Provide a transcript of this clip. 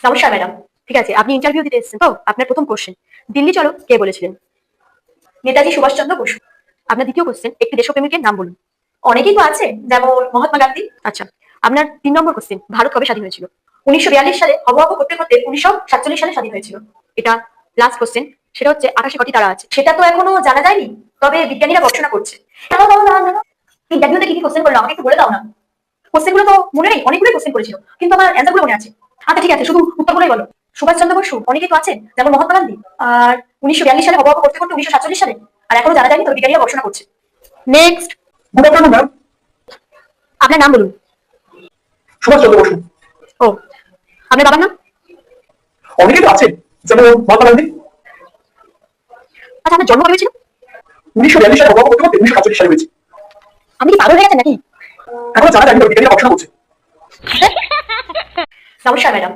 নমস্কার ম্যাডাম। ঠিক আছে, আপনি ইন্টারভিউ দিতে এসেছেন তো? আপনার প্রথম কোশ্চেন, দিল্লি চলো কে বলেছিলেন? নেতাজি সুভাষচন্দ্র বসু। আপনার দ্বিতীয় কোশ্চেন, একটি দেশপ্রেমিকের নাম বলুন। অনেকেই তো আছে, যেমন মহাত্মা গান্ধী। আচ্ছা, আপনার 3 নম্বর কোশ্চেন, ভারত কবে স্বাধীন হয়েছিল? 1942 সালে। হবহব করতে করতে 1947 সালে স্বাধীন হয়েছিল। এটা লাস্ট কোশ্চেন, সেটা হচ্ছে আকাশে কটি তারা আছে? সেটা তো এখনো জানা যায়নি, তবে বিজ্ঞানীরা গবেষণা করছে। দাঁড়াও, দাঁড়াও, দাঁড়াও, দাঁড়াও। ইন্টারভিউতে কি কি কোশ্চেন করলো আমাকে একটু বলে দাও না। কোশ্চেন গুলো তো মনে নেই, অনেকগুলো কোশ্চেন করেছিল, কিন্তু আমার অ্যান্সার গুলো মনে আছে। আচ্ছা ঠিক আছে, শুধু উত্তরগুলোই বলো। সুভাষচন্দ্র বসু, অনেকেই তো আছেন, যেমন মহাত্মা গান্ধী। আর 1942 সালে হবহব করতে করতে 1947 সালে। আর এখনো জানা যায়নি, তো বিজ্ঞানীরা গবেষণা করছে। নেক্সট। Good afternoon ma'am. আপনার নাম বলুন। সুভাষচন্দ্র বসু। ও, আপনার বাবার নাম? অনেকেই তো আছেন, যেমন মহাত্মা গান্ধী। আচ্ছা, আপনার জন্ম কবে হয়েছিল? 1942 সালে অবহাওয়া করতে করতে 1947 সালে হয়েছে। আপনি কি পাগল হয়ে গেছেন নাকি? এখনো জানা যায়নি, তবে বিজ্ঞানীরা গবেষণা করছে। নমস্কার ম্যাডাম।